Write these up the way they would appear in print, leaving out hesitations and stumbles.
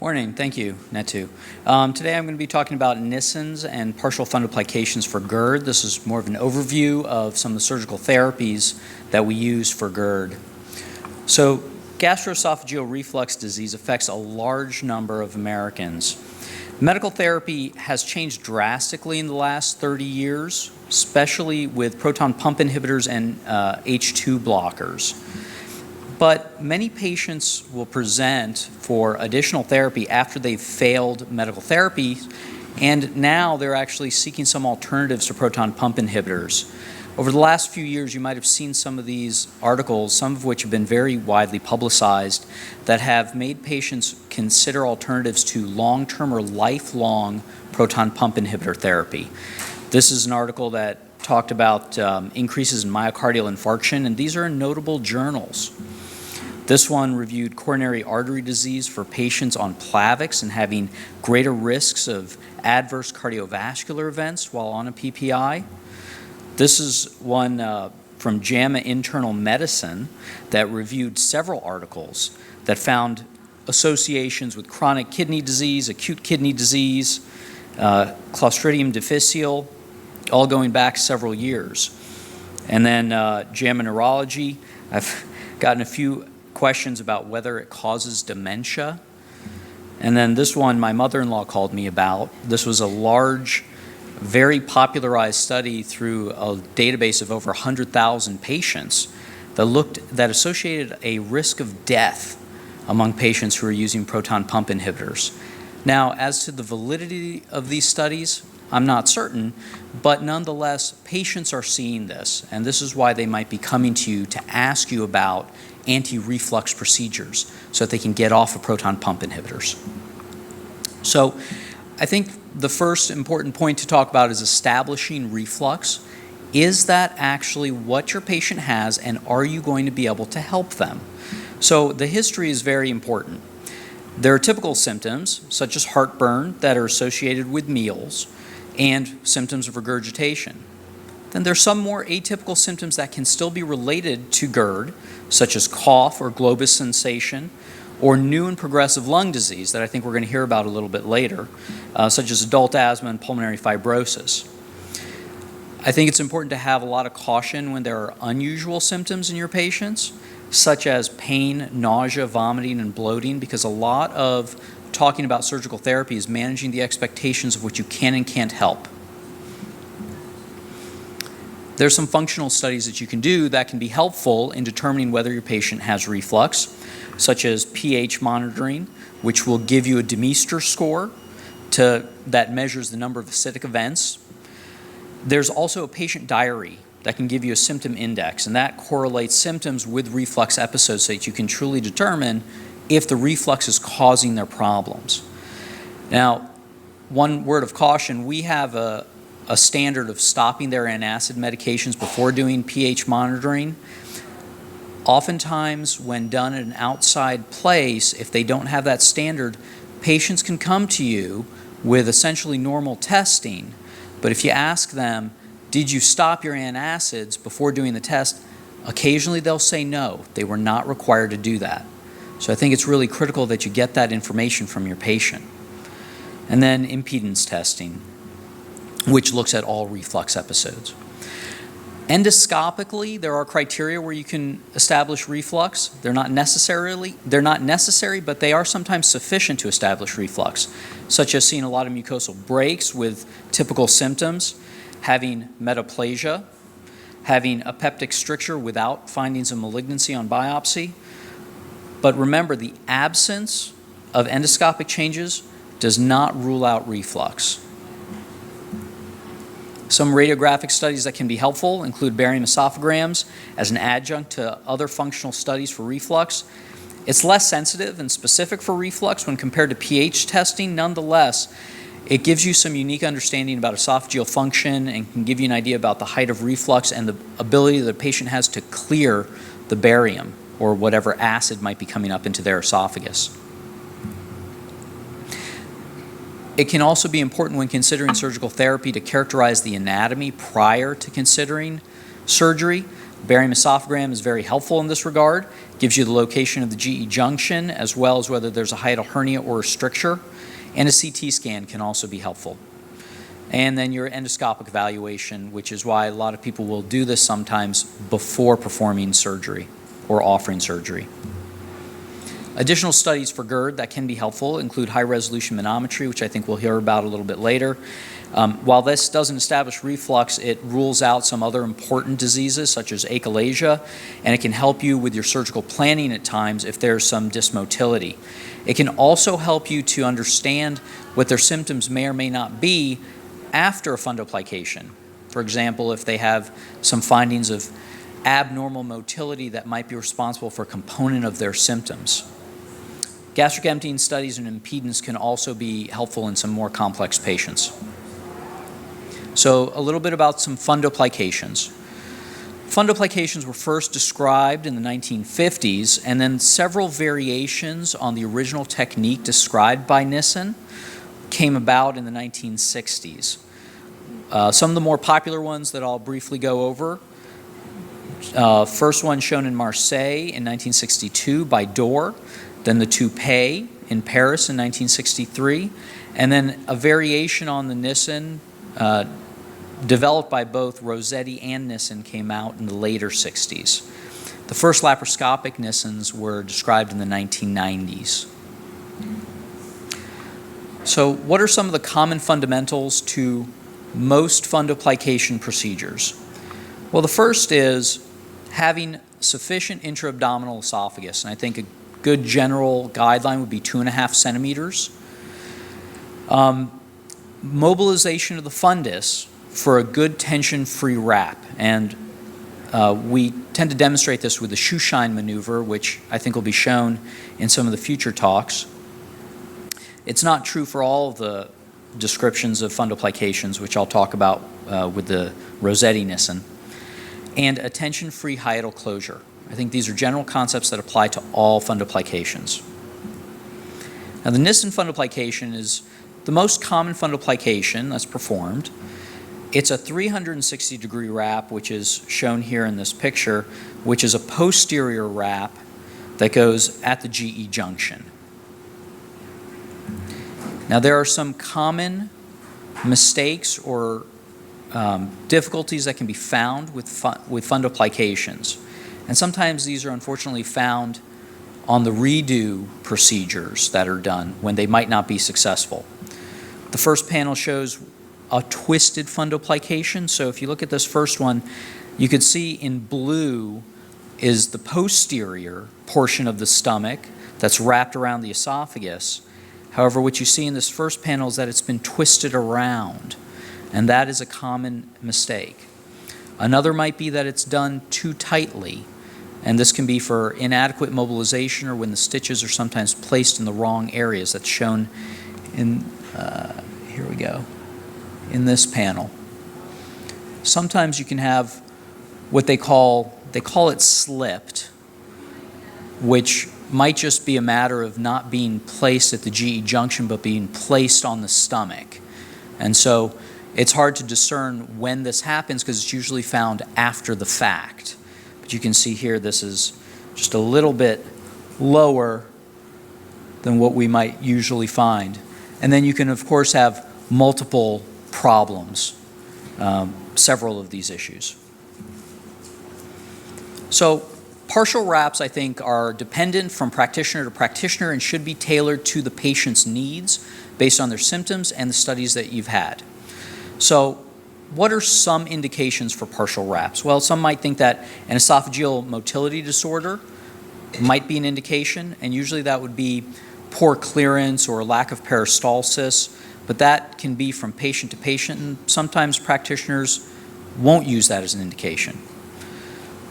Morning, thank you, Netu. Today I'm going to be talking about Nissens and partial fundoplications for GERD. This is more of an overview of some of the surgical therapies that we use for GERD. So gastroesophageal reflux disease affects a large number of Americans. Medical therapy has changed drastically in the last 30 years, especially with proton pump inhibitors and H2 blockers. But many patients will present for additional therapy after they've failed medical therapy, and now they're actually seeking some alternatives to proton pump inhibitors. Over the last few years, you might have seen some of these articles, some of which have been very widely publicized, that have made patients consider alternatives to long-term or lifelong proton pump inhibitor therapy. This is an article that talked about increases in myocardial infarction, and these are in notable journals. This one reviewed coronary artery disease for patients on Plavix and having greater risks of adverse cardiovascular events while on a PPI. This is one from JAMA Internal Medicine that reviewed several articles that found associations with chronic kidney disease, acute kidney disease, Clostridium difficile, all going back several years. And then JAMA Neurology, I've gotten a few questions about whether it causes dementia. And then this one my mother-in-law called me about. This was a large, very popularized study through a database of over 100,000 patients that associated a risk of death among patients who are using proton pump inhibitors. Now, as to the validity of these studies, I'm not certain, but nonetheless, patients are seeing this, and this is why they might be coming to you to ask you about anti-reflux procedures so that they can get off of proton pump inhibitors. So I think the first important point to talk about is establishing reflux. Is that actually what your patient has, and are you going to be able to help them? So the history is very important. There are typical symptoms, such as heartburn, that are associated with meals, and symptoms of regurgitation. Then there's some more atypical symptoms that can still be related to GERD, such as cough or globus sensation, or new and progressive lung disease that I think we're going to hear about a little bit later, such as adult asthma and pulmonary fibrosis. I think it's important to have a lot of caution when there are unusual symptoms in your patients, such as pain, nausea, vomiting, and bloating, because a lot of talking about surgical therapy is managing the expectations of what you can and can't help. There's some functional studies that you can do that can be helpful in determining whether your patient has reflux, such as pH monitoring, which will give you a Demeester score that measures the number of acidic events. There's also a patient diary that can give you a symptom index, and that correlates symptoms with reflux episodes so that you can truly determine if the reflux is causing their problems. Now, one word of caution, we have a standard of stopping their antacid medications before doing pH monitoring. Oftentimes, when done at an outside place, if they don't have that standard, patients can come to you with essentially normal testing, but if you ask them, did you stop your antacids before doing the test, occasionally they'll say no, they were not required to do that. So I think it's really critical that you get that information from your patient. And then impedance testing, which looks at all reflux episodes. Endoscopically, there are criteria where you can establish reflux. They're not necessary, but they are sometimes sufficient to establish reflux, such as seeing a lot of mucosal breaks with typical symptoms, having metaplasia, having a peptic stricture without findings of malignancy on biopsy. But remember, the absence of endoscopic changes does not rule out reflux. Some radiographic studies that can be helpful include barium esophagograms as an adjunct to other functional studies for reflux. It's less sensitive and specific for reflux when compared to pH testing. Nonetheless, it gives you some unique understanding about esophageal function and can give you an idea about the height of reflux and the ability that the patient has to clear the barium or whatever acid might be coming up into their esophagus. It can also be important when considering surgical therapy to characterize the anatomy prior to considering surgery. Barium esophagram is very helpful in this regard. Gives you the location of the GE junction as well as whether there's a hiatal hernia or a stricture. And a CT scan can also be helpful. And then your endoscopic evaluation, which is why a lot of people will do this sometimes before performing surgery or offering surgery. Additional studies for GERD that can be helpful include high-resolution manometry, which I think we'll hear about a little bit later. While this doesn't establish reflux, it rules out some other important diseases such as achalasia, and it can help you with your surgical planning at times if there's some dysmotility. It can also help you to understand what their symptoms may or may not be after a fundoplication. For example, if they have some findings of abnormal motility that might be responsible for a component of their symptoms. Gastric emptying studies and impedance can also be helpful in some more complex patients. So a little bit about some fundoplications. Fundoplications were first described in the 1950s, and then several variations on the original technique described by Nissen came about in the 1960s. Some of the more popular ones that I'll briefly go over. First one shown in Marseille in 1962 by Dhupar, then the toupee in Paris in 1963, and then a variation on the Nissen developed by both Rossetti and Nissen came out in the later 60s. The first laparoscopic Nissens were described in the 1990s. So what are some of the common fundamentals to most fundoplication procedures? Well, the first is having sufficient intra-abdominal esophagus, and I think a good general guideline would be 2.5 centimeters. Mobilization of the fundus for a good tension-free wrap, and we tend to demonstrate this with the shoe shine maneuver, which I think will be shown in some of the future talks. It's not true for all of the descriptions of fundoplications, which I'll talk about with the Rossetti Nissen, and a tension-free hiatal closure. I think these are general concepts that apply to all fundoplications. Now, the Nissen fundoplication is the most common fundoplication that's performed. It's a 360-degree wrap, which is shown here in this picture, which is a posterior wrap that goes at the GE junction. Now, there are some common mistakes or difficulties that can be found with fundoplications. And sometimes these are unfortunately found on the redo procedures that are done when they might not be successful. The first panel shows a twisted fundoplication. So if you look at this first one, you could see in blue is the posterior portion of the stomach that's wrapped around the esophagus. However, what you see in this first panel is that it's been twisted around, and that is a common mistake. Another might be that it's done too tightly, and this can be for inadequate mobilization or when the stitches are sometimes placed in the wrong areas. That's shown in, here we go, in this panel. Sometimes you can have what they call it slipped, which might just be a matter of not being placed at the GE junction but being placed on the stomach. And so it's hard to discern when this happens because it's usually found after the fact. But you can see here this is just a little bit lower than what we might usually find. And then you can, of course, have multiple problems, several of these issues. So partial wraps, I think, are dependent from practitioner to practitioner and should be tailored to the patient's needs based on their symptoms and the studies that you've had. So what are some indications for partial wraps? Well, some might think that an esophageal motility disorder might be an indication, and usually that would be poor clearance or lack of peristalsis, but that can be from patient to patient, and sometimes practitioners won't use that as an indication.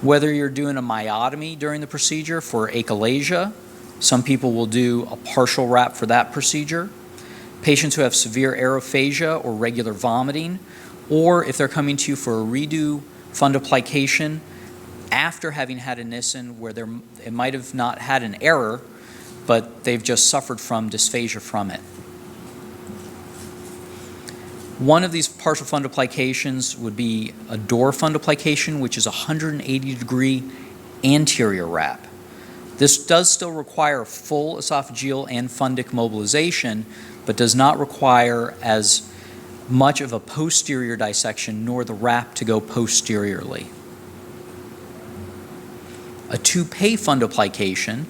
Whether you're doing a myotomy during the procedure for achalasia, some people will do a partial wrap for that procedure. Patients who have severe aerophagia or regular vomiting, or if they're coming to you for a redo fundoplication after having had a Nissen where it might have not had an error, but they've just suffered from dysphagia from it. One of these partial fundoplications would be a door fundoplication, which is a 180-degree anterior wrap. This does still require full esophageal and fundic mobilization, but does not require as much of a posterior dissection nor the wrap to go posteriorly. A toupee fundoplication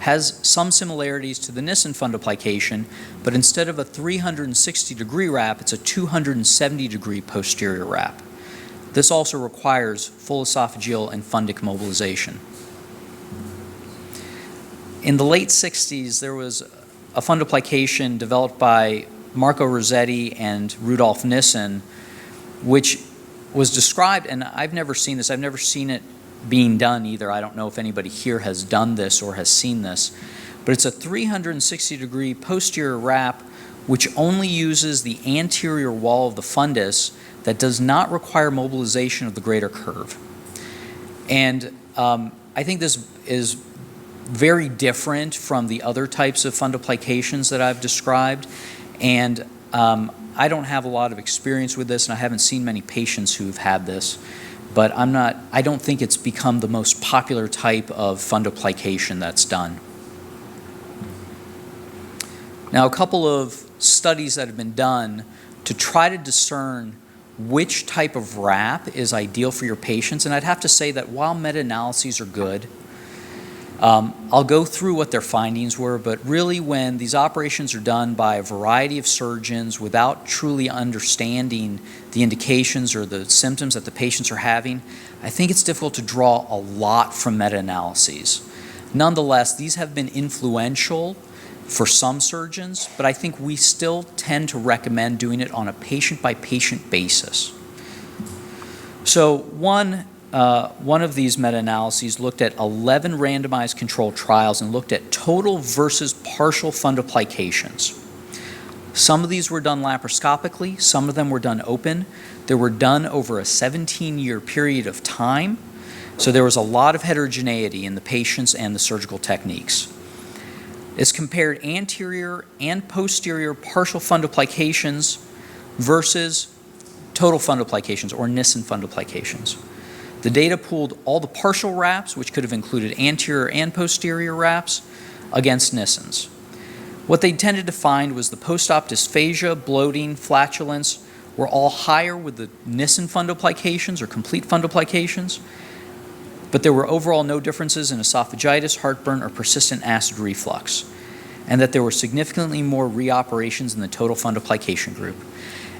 has some similarities to the Nissen fundoplication, but instead of a 360-degree wrap, it's a 270-degree posterior wrap. This also requires full esophageal and fundic mobilization. In the late 60s, there was a fundoplication developed by Marco Rossetti and Rudolf Nissen, which was described, and I've never seen this, I've never seen it being done either. I don't know if anybody here has done this or has seen this, but it's a 360-degree posterior wrap which only uses the anterior wall of the fundus that does not require mobilization of the greater curve. And I think this is very different from the other types of fundoplications that I've described, and I don't have a lot of experience with this, and I haven't seen many patients who've had this, but I don't think it's become the most popular type of fundoplication that's done. Now, a couple of studies that have been done to try to discern which type of wrap is ideal for your patients, and I'd have to say that while meta-analyses are good, I'll go through what their findings were, but really when these operations are done by a variety of surgeons without truly understanding the indications or the symptoms that the patients are having, I think it's difficult to draw a lot from meta-analyses. Nonetheless, these have been influential for some surgeons, but I think we still tend to recommend doing it on a patient-by-patient basis. So one of these meta-analyses looked at 11 randomized controlled trials and looked at total versus partial fundoplications. Some of these were done laparoscopically, some of them were done open. They were done over a 17-year period of time, so there was a lot of heterogeneity in the patients and the surgical techniques. It's compared anterior and posterior partial fundoplications versus total fundoplications or Nissen fundoplications. The data pooled all the partial wraps, which could have included anterior and posterior wraps, against Nissens. What they tended to find was the post-op dysphagia, bloating, flatulence were all higher with the Nissen fundoplications or complete fundoplications, but there were overall no differences in esophagitis, heartburn, or persistent acid reflux, and that there were significantly more reoperations in the total fundoplication group.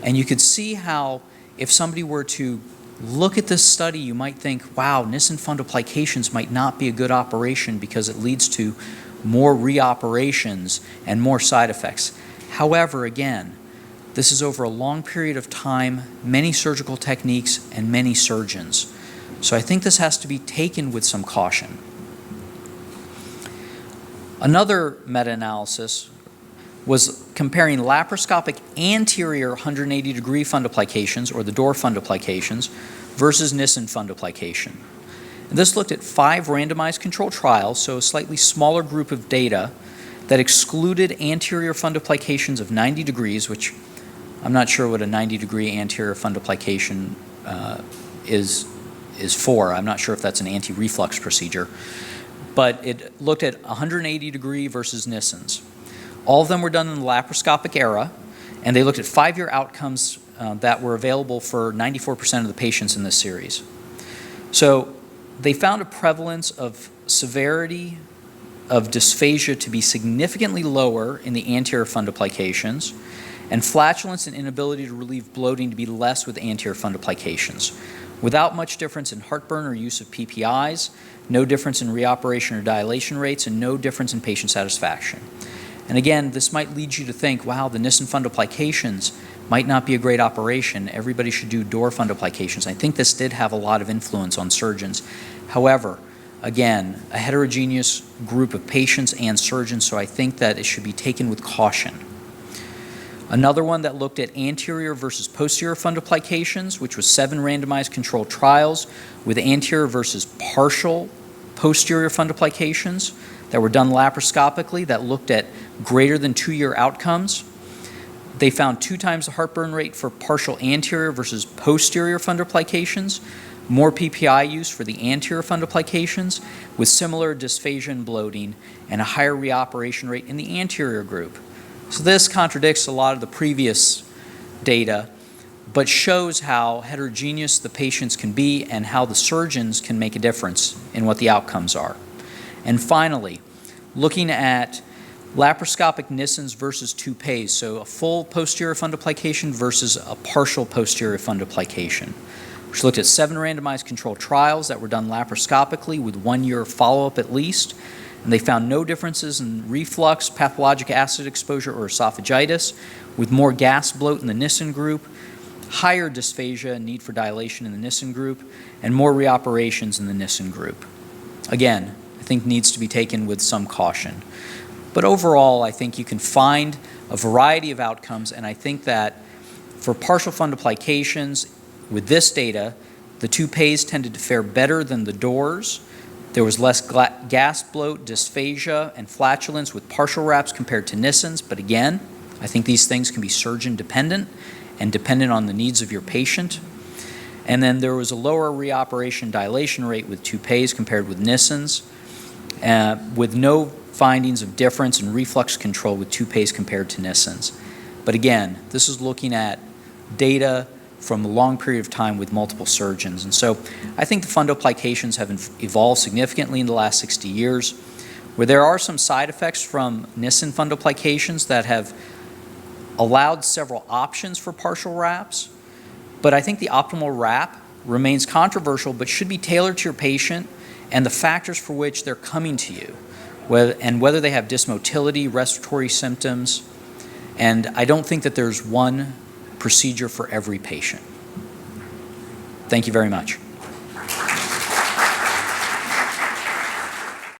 And you could see how if somebody were to look at this study, you might think, wow, Nissen fundoplications might not be a good operation because it leads to more reoperations and more side effects. However, again, this is over a long period of time, many surgical techniques, and many surgeons. So I think this has to be taken with some caution. Another meta-analysis was comparing laparoscopic anterior 180-degree fundoplications, or the door fundoplications, versus Nissen fundoplication. And this looked at 5 randomized controlled trials, so a slightly smaller group of data that excluded anterior fundoplications of 90 degrees, which I'm not sure what a 90-degree anterior fundoplication is for. I'm not sure if that's an anti-reflux procedure. But it looked at 180-degree versus Nissens. All of them were done in the laparoscopic era, and they looked at 5-year outcomes that were available for 94% of the patients in this series. So they found a prevalence of severity of dysphagia to be significantly lower in the anterior fundoplications, and flatulence and inability to relieve bloating to be less with anterior fundoplications, without much difference in heartburn or use of PPIs, no difference in reoperation or dilation rates, and no difference in patient satisfaction. And again, this might lead you to think, wow, the Nissen fundoplications might not be a great operation. Everybody should do door fundoplications. I think this did have a lot of influence on surgeons. However, again, a heterogeneous group of patients and surgeons, so I think that it should be taken with caution. Another one that looked at anterior versus posterior fundoplications, which was 7 randomized controlled trials with anterior versus partial posterior fundoplications that were done laparoscopically that looked at greater than 2-year outcomes. They found 2 times the heartburn rate for partial anterior versus posterior fundoplications, more PPI use for the anterior fundoplications, with similar dysphagia and bloating, and a higher reoperation rate in the anterior group. So this contradicts a lot of the previous data, but shows how heterogeneous the patients can be and how the surgeons can make a difference in what the outcomes are. And finally, looking at laparoscopic Nissens versus toupees, so a full posterior fundoplication versus a partial posterior fundoplication, which looked at 7 randomized controlled trials that were done laparoscopically with 1 year follow-up at least, and they found no differences in reflux, pathologic acid exposure, or esophagitis, with more gas bloat in the Nissen group, higher dysphagia and need for dilation in the Nissen group, and more reoperations in the Nissen group. Again, I think needs to be taken with some caution. But overall, I think you can find a variety of outcomes, and I think that for partial fundoplications, with this data, the toupees tended to fare better than the doors. There was less gas bloat, dysphagia, and flatulence with partial wraps compared to Nissens, but again, I think these things can be surgeon dependent and dependent on the needs of your patient. And then there was a lower reoperation dilation rate with toupees compared with Nissens, with no findings of difference in reflux control with toupees compared to Nissens. But again, this is looking at data from a long period of time with multiple surgeons. And so I think the fundoplications have evolved significantly in the last 60 years, where there are some side effects from Nissen fundoplications that have allowed several options for partial wraps. But I think the optimal wrap remains controversial, but should be tailored to your patient and the factors for which they're coming to you, whether they have dysmotility, respiratory symptoms. And I don't think that there's one procedure for every patient. Thank you very much.